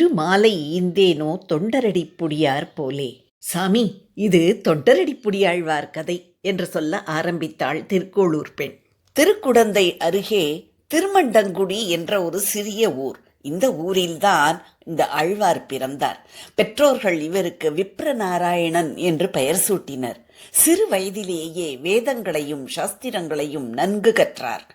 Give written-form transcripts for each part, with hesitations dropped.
திருமாலை ஈந்தேனோ தொண்டரடிப்புடியார் போலே. சாமி, இது தொண்டரடிப்புடியாழ்வார் கதை என்று சொல்ல ஆரம்பித்தாள் திருக்கோளூர் பெண். திருக்குடந்தை அருகே திருமண்டங்குடி என்ற ஒரு சிறிய ஊர். இந்த ஊரில்தான் இந்த ஆழ்வார் பிறந்தார். பெற்றோர்கள் இவருக்கு விப்ரநாராயணன் என்று பெயர் சூட்டினர். சிறு வயதிலேயே வேதங்களையும் சாஸ்திரங்களையும் நன்கு கற்றார்.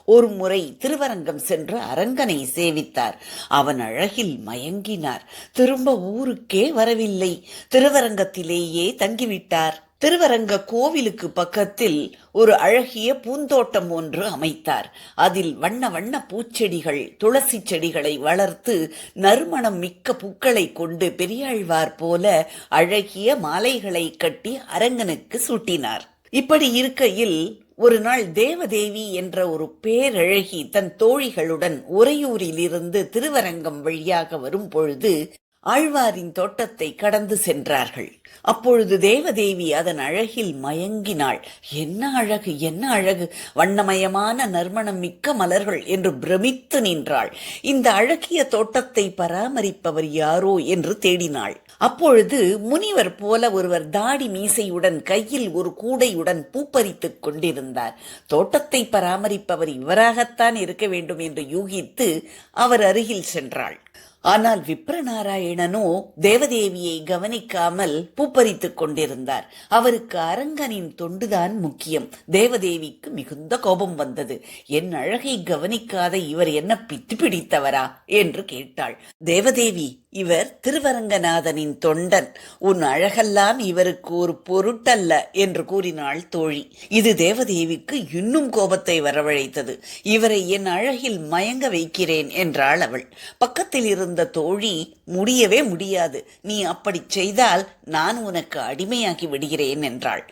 ஒரு முறை திருவரங்கம் சென்று அரங்கனை சேவித்தார். அவன் அழகில் மயங்கினார். திரும்ப ஊருக்கே வரவில்லை, திருவரங்கத்திலேயே தங்கிவிட்டார். திருவரங்க கோவிலுக்கு பக்கத்தில் ஒரு அழகிய பூந்தோட்டம் ஒன்று அமைத்தார். அதில் வண்ண வண்ண பூச்செடிகள், துளசி செடிகளை வளர்த்து நறுமணம் மிக்க பூக்களை கொண்டு பெரியாழ்வார் போல அழகிய மாலைகளை கட்டி அரங்கனுக்கு சூட்டினார். இப்படி இருக்கையில் ஒரு நாள் தேவதேவி என்ற ஒரு பேரழகி தன் தோழிகளுடன் உறையூரிலிருந்து திருவரங்கம் வழியாக வரும் பொழுது ஆழ்வாரின் தோட்டத்தை கடந்து சென்றார்கள். அப்பொழுது தேவதேவி அதன் அழகில் மயங்கினாள். என்ன அழகு, என்ன அழகு! வண்ணமயமான நறுமணம் மிக்க மலர்கள் என்று பிரமித்து நின்றாள். இந்த அழகிய தோட்டத்தை பராமரிப்பவர் யாரோ என்று தேடினாள். அப்பொழுது முனிவர் போல ஒருவர் தாடி மீசையுடன் கையில் ஒரு கூடையுடன் பூப்பறித்துக் கொண்டிருந்தார். தோட்டத்தை பராமரிப்பவர் இவராகத்தான் இருக்க வேண்டும் என்று யூகித்து அவர் அருகில் சென்றாள். ஆனால் விப்ரநாராயணனோ தேவதேவியை கவனிக்காமல் பூப்பறித்துக் கொண்டிருந்தார். அவருக்கு அரங்கனின் தொண்டுதான் முக்கியம். தேவதேவிக்கு மிகுந்த கோபம் வந்தது. என் அழகை கவனிக்காத இவர் என்ன பித்து பிடித்தவரா என்று கேட்டாள். தேவதேவி, இவர் திருவரங்கநாதனின் தொண்டன். உன் அழகெல்லாம் இவருக்கு ஒரு பொருட்டல்ல என்று கூறினாள் தோழி. இது தேவதேவிக்கு இன்னும் கோபத்தை வரவழைத்தது. இவரை என் அழகில் மயங்க வைக்கிறேன் என்றாள் அவள். பக்கத்தில் இருந்த தோழி, முடியவே முடியாது, நீ அப்படி செய்தால் நான் உனக்கு அடிமையாகி விடுகிறேன் என்றாள்.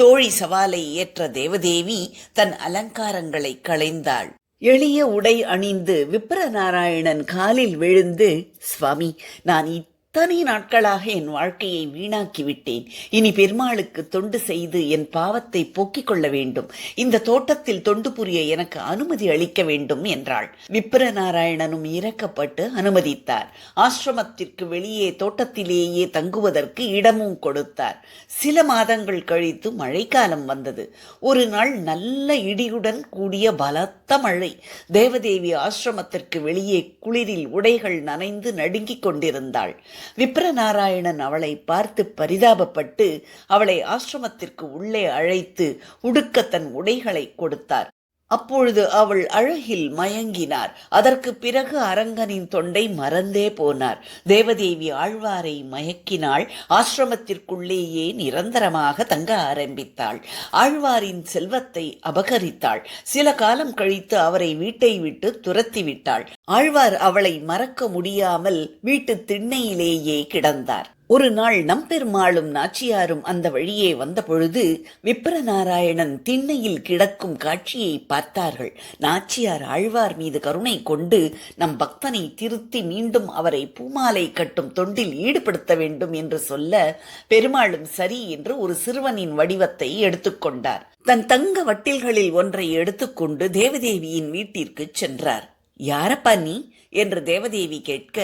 தோழி சவாலை ஏற்ற தேவதேவி தன் அலங்காரங்களை களைந்தாள். எளிய உடை அணிந்து விப்ரநாராயணன் காலில் விழுந்து, சுவாமி, நான் இத்தனை நாட்களாக என் வாழ்க்கையை வீணாக்கி விட்டேன். இனி பெருமாளுக்கு தொண்டு செய்து என் பாவத்தை போக்கிக் கொள்ள வேண்டும். இந்த தோட்டத்தில் தொண்டு புரிய எனக்கு அனுமதி அளிக்க வேண்டும் என்றாள். விப்ரநாராயணனும் இறக்கப்பட்டு அனுமதித்தார். ஆசிரமத்திற்கு வெளியே தோட்டத்திலேயே தங்குவதற்கு இடமும் கொடுத்தார். சில மாதங்கள் கழித்து மழைக்காலம் வந்தது. ஒரு நாள் நல்ல இடியுடன் கூடிய பலத்த மழை. தேவதேவி ஆசிரமத்திற்கு வெளியே குளிரில் உடைகள் நனைந்து நடுங்கிக் கொண்டிருந்தாள். விப்ரநாராயணன் அவளை பார்த்து பரிதாபப்பட்டு அவளை ஆசிரமத்திற்கு உள்ளே அழைத்து உடுக்க தன் உடைகளை கொடுத்தார். அப்பொழுது அவள் அழகில் மயங்கினார். அதற்கு பிறகு அரங்கனின் தொண்டை மறந்தே போனார். தேவதேவி ஆழ்வாரை மயக்கினாள். ஆசிரமத்திற்குள்ளேயே நிரந்தரமாக தங்க ஆரம்பித்தாள். ஆழ்வாரின் செல்வத்தை அபகரித்தாள். சில காலம் கழித்து அவரை வீட்டை விட்டு துரத்திவிட்டாள். ஆழ்வார் அவளை மறக்க முடியாமல் வீட்டு திண்ணையிலேயே கிடந்தார். ஒரு நாள் நம்பெருமாளும் நாச்சியாரும் அந்த வழியே வந்த பொழுது விப்ரநாராயணன் திண்ணையில் கிடக்கும் காட்சியை பார்த்தார்கள். நாச்சியார் ஆழ்வார் மீது கருணை கொண்டு நம் பக்தனை திருத்தி மீண்டும் அவரை பூமாலை கட்டும் தொண்டில் ஈடுபடுத்த வேண்டும் என்று சொல்ல, பெருமாளும் சரி என்று ஒரு சிறுவனின் வடிவத்தை எடுத்துக்கொண்டார். தன் தங்க வட்டில்களில் ஒன்றை எடுத்துக்கொண்டு தேவதேவியின் வீட்டிற்கு சென்றார். யாரப்பா நீ என்று தேவதேவி கேட்க,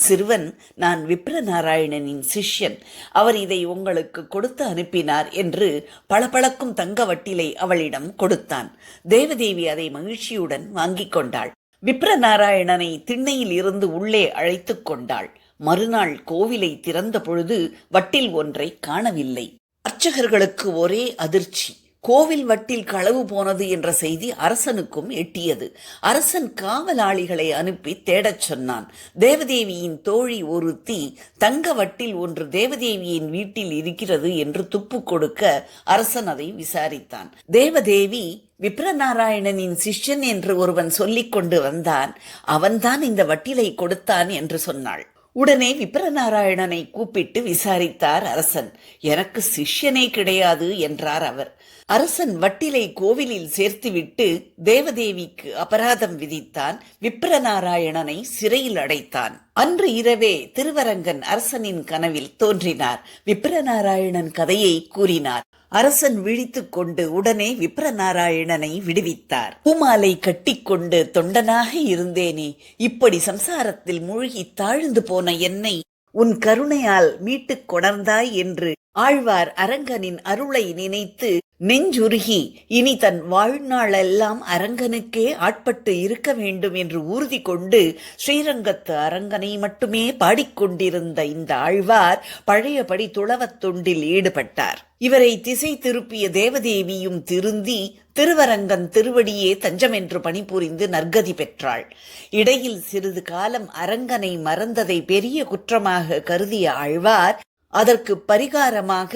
சிறுவன், நான் விப்ரநாராயணனின் சிஷ்யன், அவர் இதை உங்களுக்கு கொடுத்து அனுப்பினார் என்று பளபளக்கும் தங்க வட்டிலை அவளிடம் கொடுத்தான். தேவதேவி அதை மகிழ்ச்சியுடன் வாங்கிக் கொண்டாள். விப்ரநாராயணனை திண்ணையில் இருந்து உள்ளே அழைத்து கொண்டாள். மறுநாள் கோவிலை திறந்த பொழுது வட்டில் ஒன்றை காணவில்லை. அர்ச்சகர்களுக்கு ஒரே அதிர்ச்சி. கோவில் வட்டில் களவு போனது என்ற செய்தி அரசனுக்கும் எட்டியது. அரசன் காவலாளிகளை அனுப்பி தேடச் சொன்னான். தேவதேவியின் தோழி ஒருத்தி தங்க வட்டில் ஒன்று தேவதேவியின் வீட்டில் இருக்கிறது என்று துப்பு கொடுக்க அரசன் அதை விசாரித்தான். தேவதேவி, விப்ரநாராயணனின் சிஷ்யன் என்று ஒருவன் சொல்லிக் கொண்டு வந்தான், அவன்தான் இந்த வட்டிலை கொடுத்தான் என்று சொன்னாள். உடனே விப்ரநாராயணனை கூப்பிட்டு விசாரித்தார் அரசன். எனக்கு சிஷ்யனே கிடையாது என்றார் அவர். அரசன் வட்டிலை கோவிலில் சேர்த்துவிட்டு தேவதேவிக்கு அபராதம் விதித்தான். விப்ரநாராயணனை சிறையில் அடைத்தான். அன்று இரவே திருவரங்கன் அரசனின் கனவில் தோன்றினார். விப்ரநாராயணன் கதையை கூறினார். அரசன் விழித்துக் கொண்டு உடனே விப்ரநாராயணனை விடுவித்தார். பூமாலை கட்டிக்கொண்டு தொண்டனாக இருந்தேனே, இப்படி சம்சாரத்தில் மூழ்கி தாழ்ந்து போன என்னை உன் கருணையால் மீட்டுக் கொணர்ந்தாய் என்று ஆழ்வார் அரங்கனின் அருளை நினைத்து நெஞ்சுருகி இனி தன் வாழ்நாளெல்லாம் அரங்கனுக்கே ஆட்பட்டு இருக்க வேண்டும் என்று உறுதி கொண்டு ஸ்ரீரங்கத்து அரங்கனை மட்டுமே பாடிக்கொண்டிருந்த இந்த ஆழ்வார் பழையபடி துளவத் தொண்டில் ஈடுபட்டார். இவரை திசை திருப்பிய தேவதேவியும் திருந்தி திருவரங்கன் திருவடியே தஞ்சம் என்று பணிபுரிந்து நற்கதி பெற்றாள். இடையில் சிறிது காலம் அரங்கனை மறந்ததை பெரிய குற்றமாக கருதிய ஆழ்வார் அதற்கு பரிகாரமாக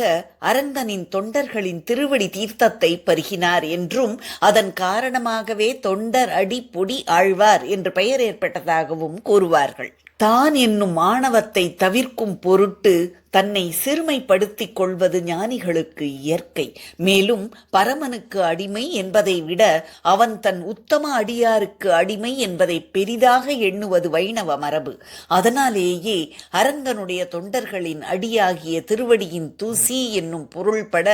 அரங்கனின் தொண்டர்களின் திருவடி தீர்த்தத்தை பருகினார் என்றும் அதன் காரணமாகவே தொண்டர் அடி பொடி ஆழ்வார் என்று பெயர் ஏற்பட்டதாகவும் கூறுவார்கள். தான் என்னும் ஆணவத்தை தவிர்க்கும் பொருட்டு தன்னை சிறுமைப்படுத்திக் கொள்வது ஞானிகளுக்கு இயற்கை. மேலும் பரமனுக்கு அடிமை என்பதை விட அவன் தன் உத்தம அடியாருக்கு அடிமை என்பதை பெரிதாக எண்ணுவது வைணவ மரபு. அதனாலேயே அரங்கனுடைய தொண்டர்களின் அடியாகிய திருவடியின் தூசி என்னும் பொருள்பட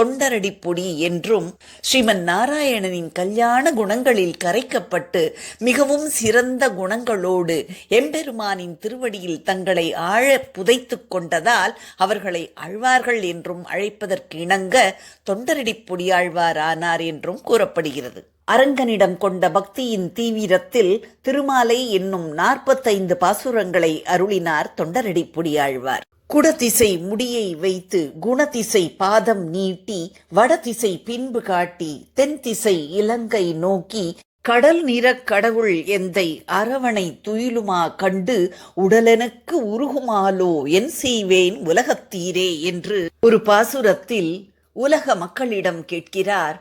தொண்டரடிப்பொடி என்றும், ஸ்ரீமன் நாராயணனின் கல்யாண குணங்களில் கரைக்கப்பட்டு மிகவும் சிறந்த குணங்களோடு எம்பெருமானின் திருவடியில் தங்களை ஆழ புதைத்துக் கொண்டதால் அவர்களை ஆழ்வார்கள் என்றும் அழைப்பதற்கு இணங்க தொண்டரடிப்பொடியாழ்வார் ஆனார் என்றும் கூறப்படுகிறது. அரங்கனிடம் கொண்ட பக்தியின் தீவிரத்தில் திருமாலை என்னும் 45 பாசுரங்களை அருளினார் தொண்டரடிப்பொடியாழ்வார். குடதிசை முடியை வைத்து குணதிசை பாதம் நீட்டி வடதிசை பின்பு காட்டி தென் திசை இலங்கை நோக்கி கடல் நிறக் கடவுள் எந்தை அரவணை துயிலுமா கண்டு உடலெனக்கு உருகுமாலோ என் செய்வேன் உலகத்தீரே என்று ஒரு பாசுரத்தில் உலக மக்களிடம் கேட்கிறார்.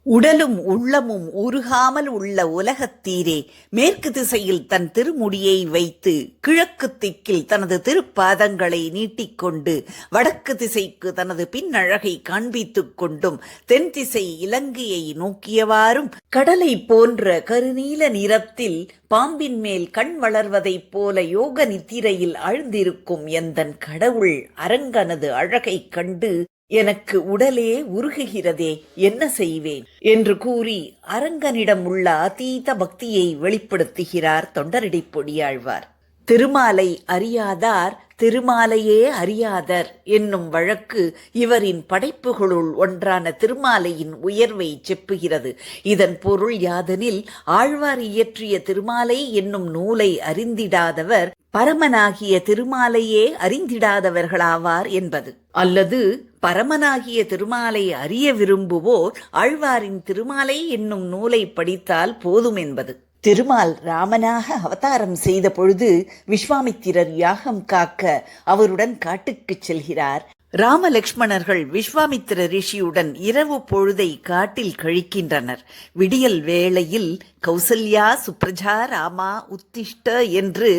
உடலும் உள்ளமும் உருகாமல் உள்ள உலகத்தீரே, மேற்கு திசையில் தன் திருமுடியை வைத்து கிழக்கு திக்கில் தனது திருப்பாதங்களை நீட்டிக்கொண்டு வடக்கு திசைக்கு தனது பின்னழகை காண்பித்துக் கொண்டும் தென் திசை இலங்கையை நோக்கியவாறும் கடலை போன்ற கருநீல நிறத்தில் பாம்பின் மேல் கண் வளர்வதைப் போல யோக நித்திரையில் ஆழ்ந்திருக்கும் எந்தன் கடவுள் அரங்கனது அழகைக் கண்டு எனக்கு உடலே உருகுகிறதே, என்ன செய்வேன் என்று கூறி அரங்கனிடம் உள்ள அதீத பக்தியை வெளிப்படுத்துகிறார் தொண்டரடிப்பொடியாழ்வார். திருமாலை அறியாதார் திருமாலையே அறியாதர் என்னும் வழக்கு இவரின் படைப்புகளுள் ஒன்றான திருமாலையின் உயர்வை செப்புகிறது. இதன் பொருள் யாதெனில், ஆழ்வார் இயற்றிய திருமாலை என்னும் நூலை அறிந்திடாதவர் பரமனாகிய திருமாலையே அறிந்திடாதவர்களாவார் என்பது. அல்லது பரமனாகிய திருமாலை அறிய விரும்புவோர் ஆழ்வாரின் திருமாலை என்னும் நூலை படித்தால் போதும் என்பது. திருமால் ராமனாக அவதாரம் செய்த பொழுது விஸ்வாமித்திரர் யாகம் காக்க அவருடன் காட்டுக்குச் செல்கிறார். ராம லக்ஷ்மணர்கள் விஸ்வாமித்திர ரிஷியுடன் இரவு பொழுதை காட்டில் கழிக்கின்றனர். விடியல் வேளையில் கௌசல்யா சுப்ரஜா ராமா உத்திஷ்ட என்று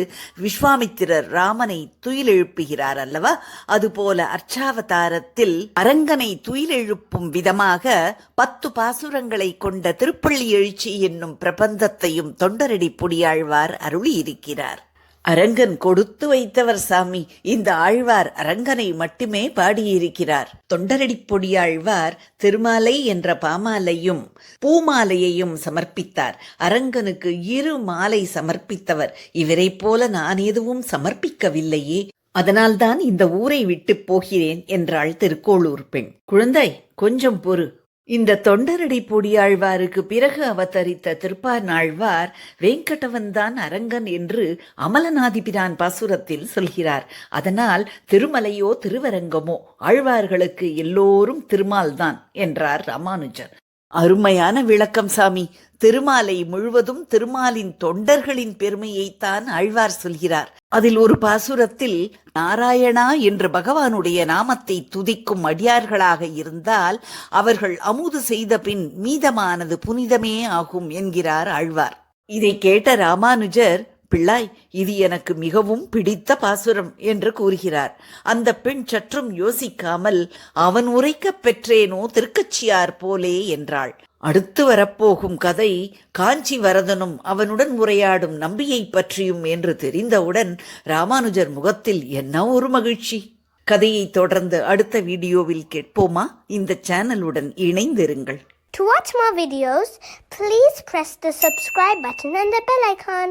விஸ்வாமித்திரர் ராமனை துயிலெழுப்புகிறார் அல்லவா? அதுபோல அர்ச்சாவதாரத்தில் அரங்கனை துயிலெழுப்பும் விதமாக 10 பாசுரங்களை கொண்ட திருப்பள்ளி எழுச்சி என்னும் பிரபந்தத்தையும் தொண்டரடிப்பொடியாழ்வார் அருளியிருக்கிறார். அரங்கன் கொடுத்து வைத்தவர் சாமி. இந்த ஆழ்வார் அரங்கனை மட்டுமே பாடியிருக்கிறார். தொண்டரடிப்பொடியாழ்வார் திருமாலை என்ற பாமாலையும் பூமாலையையும் சமர்ப்பித்தார். அரங்கனுக்கு 2 மாலை சமர்ப்பித்தவர். இவரைப் போல நான் எதுவும் சமர்ப்பிக்கவில்லையே, அதனால்தான் இந்த ஊரை விட்டு போகிறேன் என்றாள் திருக்கோளூர் பெண். குழந்தாய், கொஞ்சம் பொறு. இந்த தொண்டரடிப்பொடியாழ்வாருக்கு பிறகு அவதரித்த திருப்பானாழ்வார் வேங்கடவன்தான் அரங்கன் என்று அமலநாதிபிரான் பாசுரத்தில் சொல்கிறார். அதனால் திருமலையோ திருவரங்கமோ ஆழ்வார்களுக்கு எல்லோரும் திருமால்தான் என்றார் ராமானுஜர். அருமையான விளக்கம் சாமி. திருமாலை முழுவதும் திருமாலின் தொண்டர்களின் பெருமையைத்தான் ஆழ்வார் சொல்கிறார். அதில் ஒரு பாசுரத்தில் நாராயணா என்று பகவானுடைய நாமத்தை துதிக்கும் அடியார்களாக இருந்தால் அவர்கள் அமுது செய்த பின் மீதமானது புனிதமே ஆகும் என்கிறார் ஆழ்வார். இதை கேட்ட ராமானுஜர், பிள்ளாய், இது எனக்கு மிகவும் பிடித்த பாசுரம் என்று கூறுகிறார். அந்த பெண் சற்றும் யோசிக்காமல், அவன் உரைக்கப் பெற்றேனோ திருக்கச்சியார் போலே என்றாள். அடுத்து வரப்போகும் கதை காஞ்சி வரதனும் அவனுடன் உரையாடும் நம்பியை பற்றியும் என்று தெரிந்தவுடன் ராமானுஜர் முகத்தில் என்ன ஒரு மகிழ்ச்சி! கதையை தொடர்ந்து அடுத்த வீடியோவில் கேட்போமா? இந்த சேனலுடன் இணைந்திருங்கள். To watch more videos, please press the subscribe button and the bell icon.